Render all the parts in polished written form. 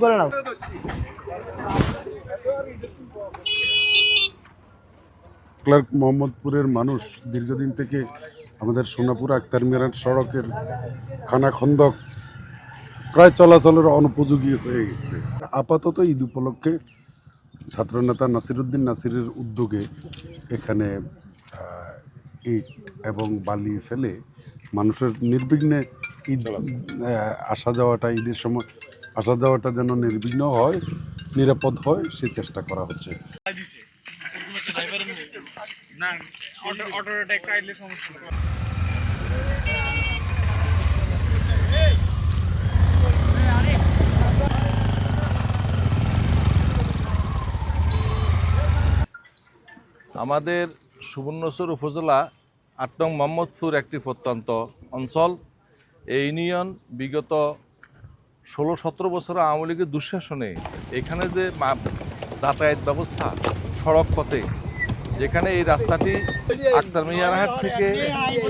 করে নাও। ক্লার্ক মোহাম্মদপুরের মানুষ দীর্ঘদিন থেকে আমাদের সোনাপুর আক্তার মিরান সড়কের খানাখন্দক প্রায় চলাচলের অনুপযোগী হয়ে গেছে। আপাতত ঈদ উপলক্ষে ছাত্রনেতা নাসিরউদ্দিন নাসিরের উদ্যোগে এখানে ইট এবং বালি ফেলে মানুষের নির্বিঘ্নে ঈদ আসা যাওয়াটা, ঈদের সময় আসা যাওয়াটা যেন নির্বিঘ্ন হয়, নিরাপদ হয়, সে চেষ্টা করা হচ্ছে। আমাদের সুবর্ণচর উপজেলা ৮ নং মোহাম্মদপুর একটি প্রত্যন্ত অঞ্চল। এই ইউনিয়ন বিগত ১৬-১৭ বছর আওয়ামী লীগের দুঃশাসনে এখানে যে যাতায়াত ব্যবস্থা সড়ক পথে, যেখানে এই রাস্তাটি আক্তার মিয়ারহাট থেকে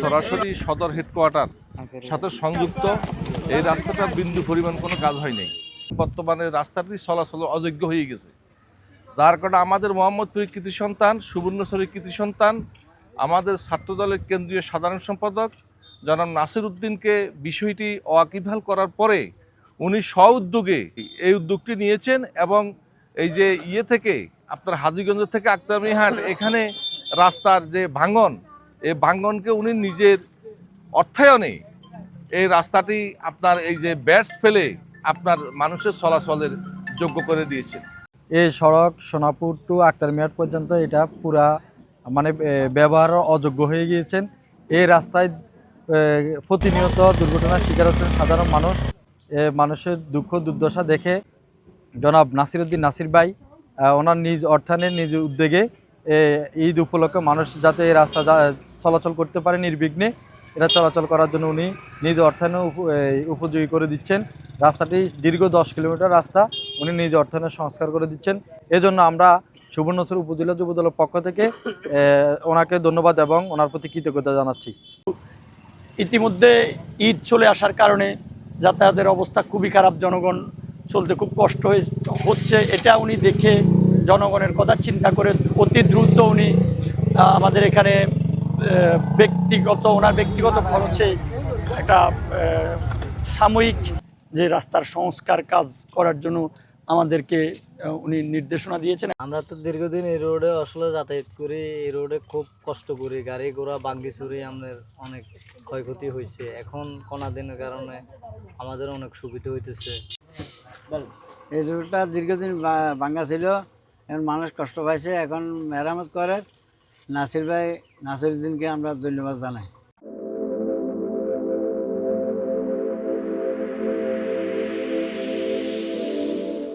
সরাসরি সদর হেডকোয়ার্টার সাথে সংযুক্ত, এই রাস্তাটার বিন্দু পরিমাণ কোনো কাজ হয়নি। বর্তমানে রাস্তাটি চলাচল অযোগ্য হয়ে গেছে, যার কারণে আমাদের মোহাম্মদপুরের কৃতি সন্তান, সুবর্ণচরের কৃতি সন্তান, আমাদের ছাত্রদলের কেন্দ্রীয় সাধারণ সম্পাদক জনাব নাসিরউদ্দিনকে বিষয়টি ওয়াকিবহাল করার পরে উনি স্ব-উদ্যোগে এই উদ্যোগটি নিয়েছেন এবং এই যে থেকে আপনার হাজীগঞ্জ থেকে আক্তার মিয়ারহাট এখানে রাস্তার যে ভাঙন, এই ভাঙনকে উনি নিজের অর্থায়নে এই রাস্তাটি আপনার এই যে ব্যাটস ফেলে আপনার মানুষের চলাচলের যোগ্য করে দিয়েছেন। এই সড়ক সোনাপুর টু আক্তার মিয়ারহাট পর্যন্ত এটা পুরা মানে ব্যবহার অযোগ্য হয়ে গিয়েছেন। এই রাস্তায় প্রতিনিয়ত দুর্ঘটনার শিকার হচ্ছেন সাধারণ মানুষ। মানুষের দুঃখ দুর্দশা দেখে জনাব নাসিরউদ্দিন নাসির ভাই ওনার নিজ অর্থায়নে নিজ উদ্যোগে ঈদ উপলক্ষে মানুষ যাতে এই রাস্তা চলাচল করতে পারে নির্বিঘ্নে, এটা চলাচল করার জন্য উনি নিজ অর্থায়নে উপযোগী করে দিচ্ছেন। রাস্তাটি দীর্ঘ 10 কিলোমিটার রাস্তা উনি নিজ অর্থায়নে সংস্কার করে দিচ্ছেন। এজন্য আমরা সুবর্ণচর উপজেলা যুবদলের পক্ষ থেকে ওনাকে ধন্যবাদ এবং ওনার প্রতি কৃতজ্ঞতা জানাচ্ছি। ইতিমধ্যে ঈদ চলে আসার কারণে যাতায়াতের অবস্থা খুবই খারাপ, জনগণ চলতে খুব কষ্ট হচ্ছে। এটা উনি দেখে জনগণের কথা চিন্তা করে অতি দ্রুত উনি আমাদের এখানে ওনার ব্যক্তিগত খরচে একটা সাময়িক যে রাস্তার সংস্কার কাজ করার জন্য আমাদেরকে উনি নির্দেশনা দিয়েছেন। আমরা তো দীর্ঘদিন এই রোডে আসলে যাতায়াত করি, এই রোডে খুব কষ্ট করি, গাড়ি ঘোড়া ভাঙ্গি চুরি আমাদের অনেক ক্ষয়ক্ষতি হয়েছে। এখন কোনা দিনের কারণে আমাদের অনেক সুবিধা হইতেছে। এই রোডটা দীর্ঘদিন ভাঙ্গা ছিল, এখন মানুষ কষ্ট পাইছে, এখন মেরামত করে নাসিরউদ্দিনকে আমরা ধন্যবাদ জানাই।